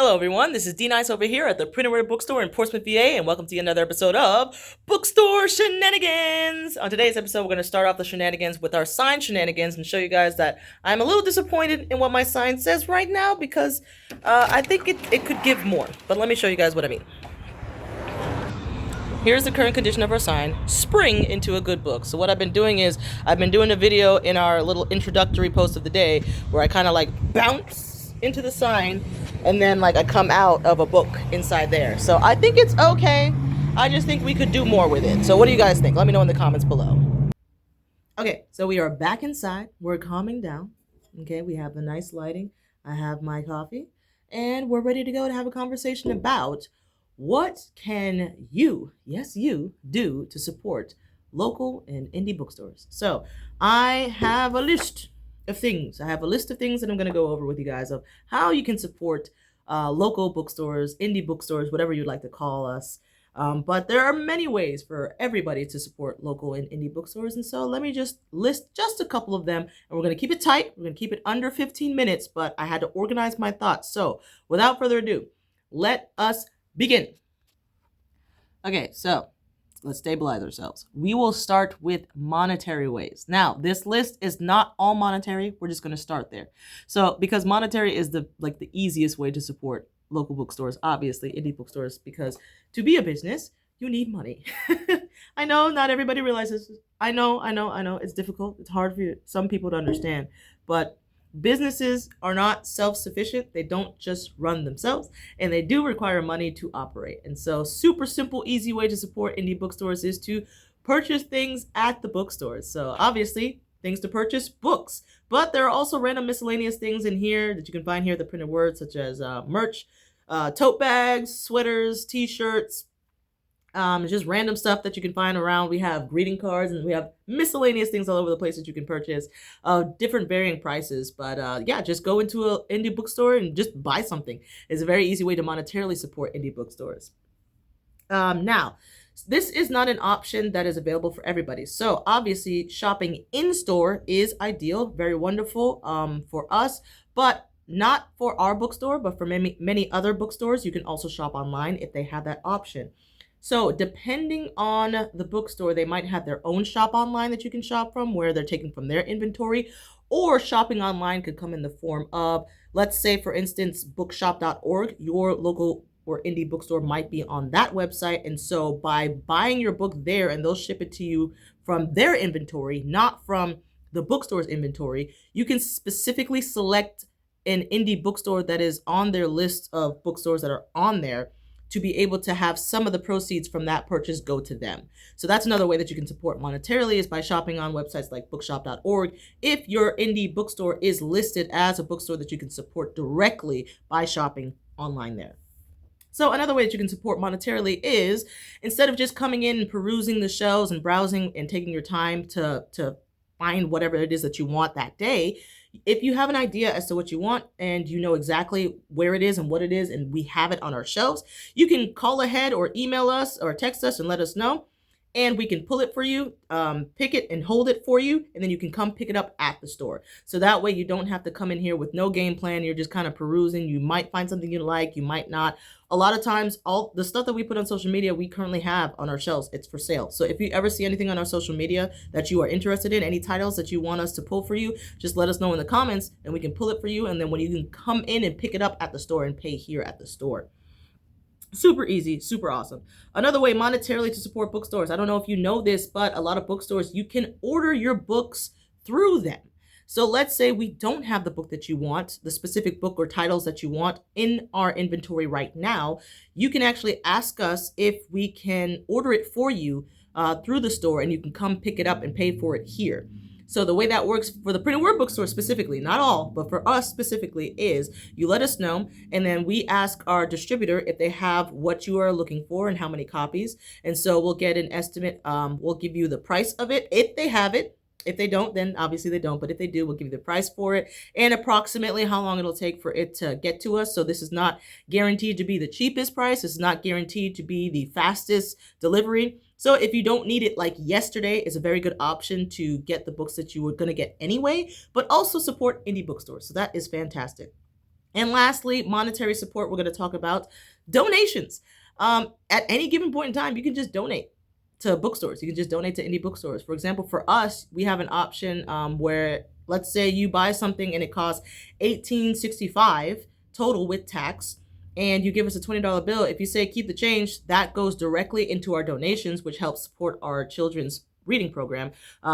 Hello, everyone. This is D-Nice over here at the Printerware Bookstore in Portsmouth, VA, and welcome to another episode of Bookstore Shenanigans. On today's episode, we're going to start off the shenanigans with our sign shenanigans and show you guys that I'm a little disappointed in what my sign says right now because I think it could give more. But let me show you guys what I mean. Here's the current condition of our sign, spring into a good book. So what I've been doing is I've been doing a video in our little introductory post of the day where I kind of like bounce into the sign and then like I come out of a book inside there. So I think it's okay. I just think we could do more with it. So what do you guys think? Let me know in the comments below. Okay, so we are back inside. We're calming down. Okay, we have the nice lighting. I have my coffee. And we're ready to go to have a conversation about what can you, yes you, do to support local and indie bookstores. So I have a list of things. I have a list of things that I'm going to go over with you guys of how you can support local bookstores, indie bookstores, whatever you'd like to call us. But there are many ways for everybody to support local and indie bookstores. And so let me just list just a couple of them. And we're going to keep it tight. We're going to keep it under 15 minutes, but I had to organize my thoughts. So without further ado, let us begin. Okay, so let's stabilize ourselves. We will start with monetary ways. Now, this list is not all monetary. We're just going to start there. So, because monetary is the easiest way to support local bookstores, obviously indie bookstores, because to be a business, you need money. I know not everybody realizes. I know. It's difficult. It's hard for some people to understand, but businesses are not self-sufficient. They don't just run themselves, and they do require money to operate. And so super simple, easy way to support indie bookstores is to purchase things at the bookstores. So obviously things to purchase, books, but there are also random miscellaneous things in here that you can find here, the printed words, such as merch, tote bags, sweaters, t-shirts, just random stuff that you can find around. We have greeting cards and we have miscellaneous things all over the place that you can purchase, different varying prices. But yeah, just go into an indie bookstore and just buy something. It's a very easy way to monetarily support indie bookstores. Now, this is not an option that is available for everybody. So obviously shopping in store is ideal, very wonderful for us, but not for our bookstore, but for many other bookstores. You can also shop online if they have that option. So depending on the bookstore, they might have their own shop online that you can shop from where they're taking from their inventory, or shopping online could come in the form of, let's say, for instance, bookshop.org, your local or indie bookstore might be on that website. And so by buying your book there and they'll ship it to you from their inventory, not from the bookstore's inventory, you can specifically select an indie bookstore that is on their list of bookstores that are on there to be able to have some of the proceeds from that purchase go to them. So that's another way that you can support monetarily, is by shopping on websites like bookshop.org. If your indie bookstore is listed as a bookstore that you can support directly by shopping online there. So another way that you can support monetarily is, instead of just coming in and perusing the shelves and browsing and taking your time to find whatever it is that you want that day, if you have an idea as to what you want and you know exactly where it is and what it is and we have it on our shelves, you can call ahead or email us or text us and let us know, and we can pull it for you, pick it and hold it for you, and then you can come pick it up at the store. So that way you don't have to come in here with no game plan. You're just kind of perusing. You might find something you like, you might not. A lot of times, all the stuff that we put on social media, we currently have on our shelves. It's for sale. So if you ever see anything on our social media that you are interested in, any titles that you want us to pull for you, just let us know in the comments and we can pull it for you. And then when you can come in and pick it up at the store and pay here at the store. Super easy, super awesome. Another way monetarily to support bookstores. I don't know if you know this, but a lot of bookstores, you can order your books through them. So let's say we don't have the book that you want, the specific book or titles that you want in our inventory right now. You can actually ask us if we can order it for you through the store, and you can come pick it up and pay for it here. So the way that works for the printed word bookstore specifically, not all, but for us specifically, is you let us know, and then we ask our distributor if they have what you are looking for and how many copies. And so we'll get an estimate. We'll give you the price of it if they have it. If they don't, then obviously they don't. But if they do, we'll give you the price for it and approximately how long it'll take for it to get to us. So this is not guaranteed to be the cheapest price. It's not guaranteed to be the fastest delivery. So if you don't need it like yesterday, it's a very good option to get the books that you were going to get anyway, but also support indie bookstores. So that is fantastic. And lastly, monetary support. We're going to talk about donations. At any given point in time, you can just donate to bookstores. You can just donate to indie bookstores. For example, for us, we have an option where, let's say you buy something and it costs $18.65 total with tax, and you give us a $20 bill. If you say keep the change, that goes directly into our donations, which helps support our children's reading program,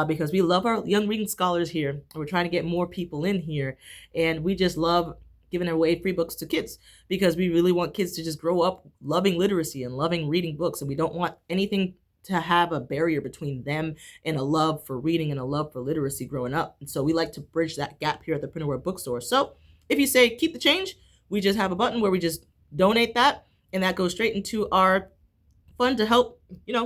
because we love our young reading scholars here, and we're trying to get more people in here, and we just love giving away free books to kids because we really want kids to just grow up loving literacy and loving reading books, and we don't want anything to have a barrier between them and a love for reading and a love for literacy growing up. And so we like to bridge that gap here at the Printed Word Bookstore. So if you say keep the change, we just have a button where we just donate that, and that goes straight into our fund to help,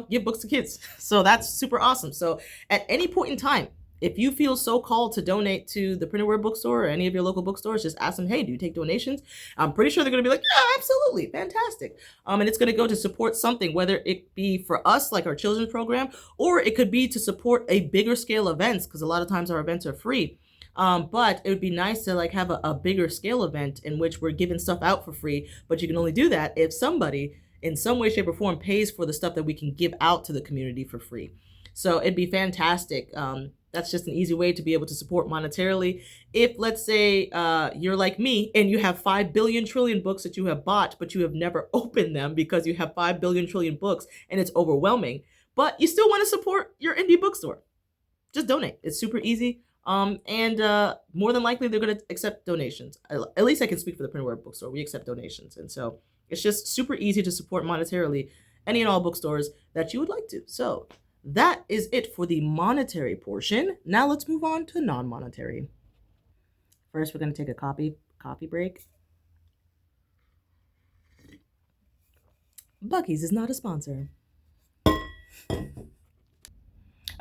give books to kids. So that's super awesome. So at any point in time, if you feel so called to donate to the Printed Word Bookstore or any of your local bookstores, just ask them, hey, do you take donations? I'm pretty sure they're going to be like, yeah, absolutely. Fantastic. And it's going to go to support something, whether it be for us, like our children's program, or it could be to support a bigger scale events, because a lot of times our events are free. But it would be nice to have a bigger scale event in which we're giving stuff out for free, but you can only do that if somebody in some way, shape, or form pays for the stuff that we can give out to the community for free. So it'd be fantastic. That's just an easy way to be able to support monetarily. If, let's say, you're like me and you have 5 billion trillion books that you have bought, but you have never opened them because you have 5 billion trillion books and it's overwhelming, but you still want to support your indie bookstore, just donate. It's super easy. And more than likely, they're going to accept donations. At least I can speak for the Printed Word Bookstore. We accept donations. And so it's just super easy to support monetarily any and all bookstores that you would like to. So that is it for the monetary portion. Now let's move on to non-monetary. First, we're going to take a coffee break. Buc-ee's is not a sponsor.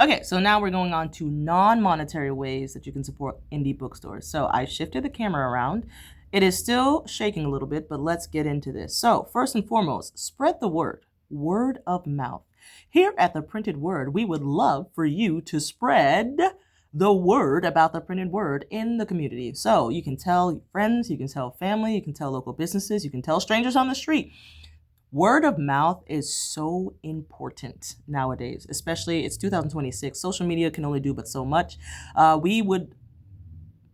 Okay, so now we're going on to non-monetary ways that you can support indie bookstores. So I shifted the camera around. It is still shaking a little bit, but let's get into this. So first and foremost, spread the word. Word of mouth. Here at the Printed Word, we would love for you to spread the word about the printed word in the community. So you can tell friends, you can tell family, you can tell local businesses, you can tell strangers on the street. Word of mouth is so important nowadays, especially it's 2026. Social media can only do but so much. We would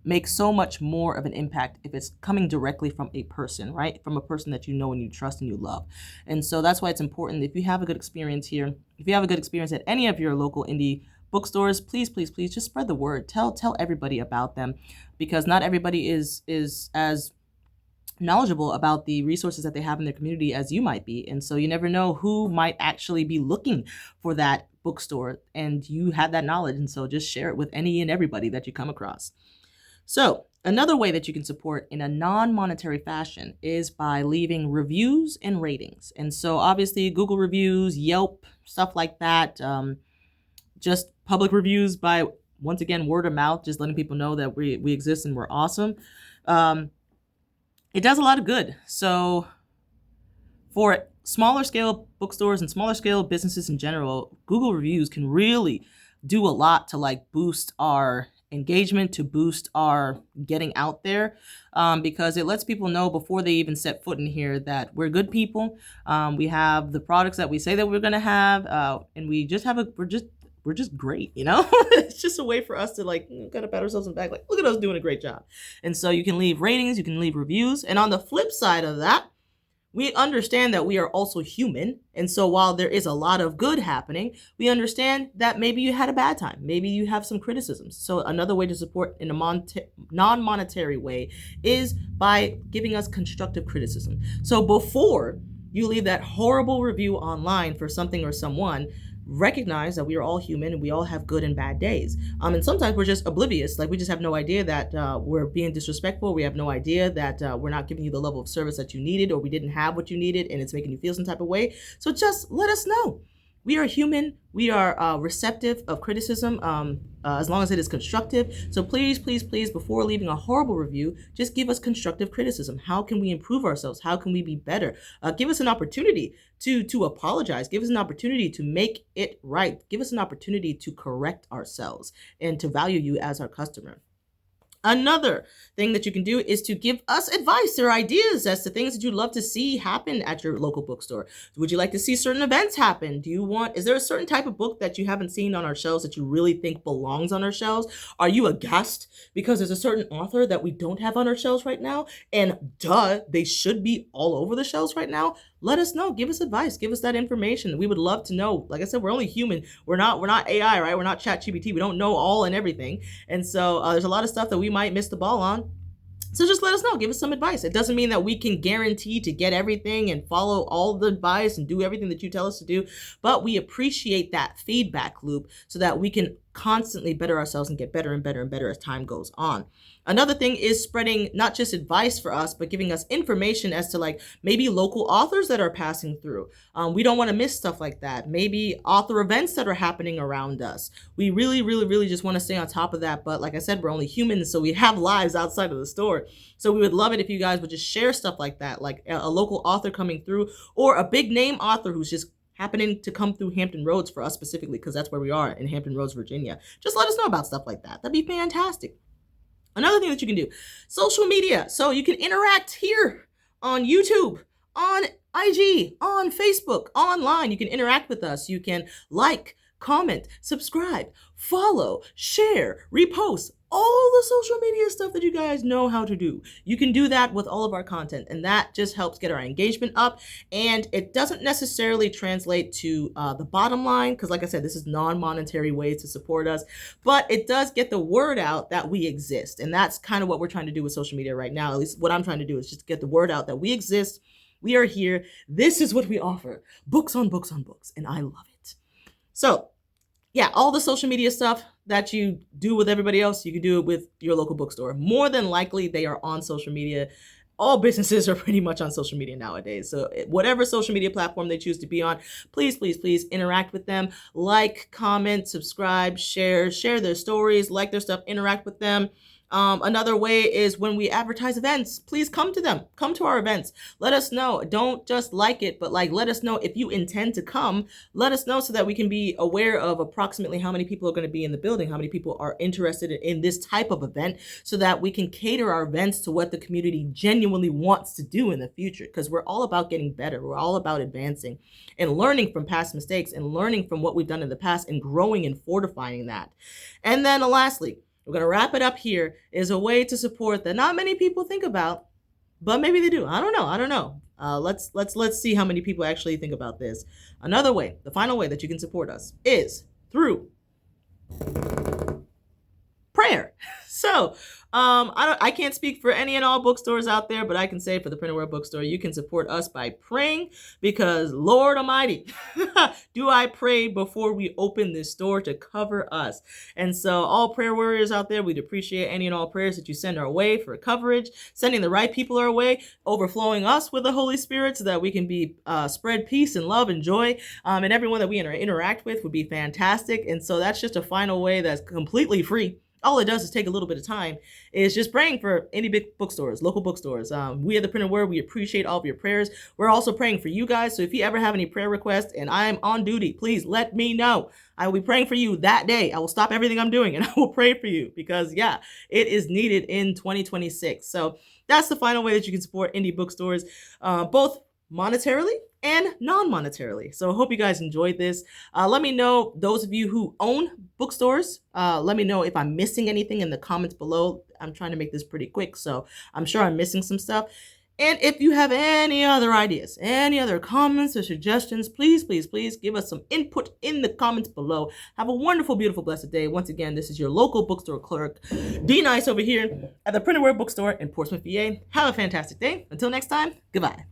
make so much more of an impact if it's coming directly from a person, right? From a person that you know and you trust and you love. And so that's why it's important. If you have a good experience here, if you have a good experience at any of your local indie bookstores, please just spread the word. Tell everybody about them, because not everybody is as knowledgeable about the resources that they have in their community as you might be. And so you never know who might actually be looking for that bookstore, and you have that knowledge. And so just share it with any and everybody that you come across. So another way that you can support in a non-monetary fashion is by leaving reviews and ratings. And so obviously Google reviews, Yelp, stuff like that, just public reviews by, once again, word of mouth, just letting people know that we exist and we're awesome. It does a lot of good. So for smaller scale bookstores and smaller scale businesses in general, Google reviews can really do a lot to boost our engagement, to boost our getting out there, because it lets people know before they even set foot in here that we're good people. We have the products that we say that we're going to have, and we just have we're just great, It's just a way for us to kind of pat ourselves on the back, look at us doing a great job. And so you can leave ratings, you can leave reviews. And on the flip side of that, we understand that we are also human. And so while there is a lot of good happening, we understand that maybe you had a bad time. Maybe you have some criticisms. So another way to support in a non-monetary way is by giving us constructive criticism. So before you leave that horrible review online for something or someone, recognize that we are all human and we all have good and bad days. And sometimes we're just oblivious. We just have no idea that we're being disrespectful. We have no idea that we're not giving you the level of service that you needed, or we didn't have what you needed and it's making you feel some type of way. So just let us know. We are human. We are receptive of criticism, as long as it is constructive. So please, before leaving a horrible review, just give us constructive criticism. How can we improve ourselves? How can we be better? Give us an opportunity to apologize. Give us an opportunity to make it right. Give us an opportunity to correct ourselves and to value you as our customer. Another thing that you can do is to give us advice or ideas as to things that you'd love to see happen at your local bookstore. Would you like to see certain events happen? Is there a certain type of book that you haven't seen on our shelves that you really think belongs on our shelves? Are you aghast because there's a certain author that we don't have on our shelves right now? And they should be all over the shelves right now. Let us know. Give us advice. Give us that information. We would love to know. Like I said, we're only human. We're not AI, right? We're not ChatGPT. We don't know all and everything. And so there's a lot of stuff that we might miss the ball on. So just let us know. Give us some advice. It doesn't mean that we can guarantee to get everything and follow all the advice and do everything that you tell us to do, but we appreciate that feedback loop so that we can constantly better ourselves and get better and better and better as time goes on. Another thing is spreading not just advice for us, but giving us information as to like maybe local authors that are passing through. We don't want to miss stuff like that. Maybe author events that are happening around us. We really, really, really just want to stay on top of that. But like I said, we're only humans, so we have lives outside of the store. So we would love it if you guys would just share stuff like that, like a local author coming through or a big name author who's just happening to come through Hampton Roads for us specifically, because that's where we are in Hampton Roads, Virginia. Just let us know about stuff like that. That'd be fantastic. Another thing that you can do, social media. So you can interact here on YouTube, on IG, on Facebook, online. You can interact with us. You can like, comment, subscribe, follow, share, repost, all the social media stuff that you guys know how to do. You can do that with all of our content, and that just helps get our engagement up. And it doesn't necessarily translate to the bottom line, because like I said, this is non-monetary ways to support us, but it does get the word out that we exist. And that's kind of what we're trying to do with social media right now. At least what I'm trying to do is just get the word out that we exist. We are here. This is what we offer. Books on books on books. And I love it. So yeah, all the social media stuff that you do with everybody else, you can do it with your local bookstore. More than likely, they are on social media. All businesses are pretty much on social media nowadays. So whatever social media platform they choose to be on, please, please, please interact with them. Like, comment, subscribe, share their stories, like their stuff, interact with them. Another way is when we advertise events, please come to them. Come to our events. Let us know. Don't just like it, but like let us know if you intend to come. Let us know so that we can be aware of approximately how many people are going to be in the building, how many people are interested in this type of event, so that we can cater our events to what the community genuinely wants to do in the future. Because we're all about getting better. We're all about advancing and learning from past mistakes and learning from what we've done in the past and growing and fortifying that. And then lastly, we're going to wrap it up here, is a way to support that not many people think about, but maybe they do. I don't know. Let's see how many people actually think about this. Another way, the final way that you can support us is through prayer. So I can't speak for any and all bookstores out there, but I can say for the Print and Word Bookstore, you can support us by praying, because Lord Almighty, do I pray before we open this store to cover us. And so all prayer warriors out there, we'd appreciate any and all prayers that you send our way for coverage, sending the right people our way, overflowing us with the Holy Spirit so that we can be spread peace and love and joy. And everyone that we interact with would be fantastic. And so that's just a final way that's completely free. All it does is take a little bit of time, is just praying for indie bookstores, local bookstores. We at the Print and Word, we appreciate all of your prayers. We're also praying for you guys. So if you ever have any prayer requests and I am on duty, please let me know. I will be praying for you that day. I will stop everything I'm doing and I will pray for you, because yeah, it is needed in 2026. So that's the final way that you can support indie bookstores, both monetarily and non-monetarily. So I hope you guys enjoyed this. Let me know, those of you who own bookstores, let me know if I'm missing anything in the comments below. I'm trying to make this pretty quick, so I'm sure I'm missing some stuff. And if you have any other ideas, any other comments or suggestions, please, please, please give us some input in the comments below. Have a wonderful, beautiful, blessed day. Once again, this is your local bookstore clerk, D Nice, over here at the Print and Word Bookstore in Portsmouth, VA. Have a fantastic day. Until next time, goodbye.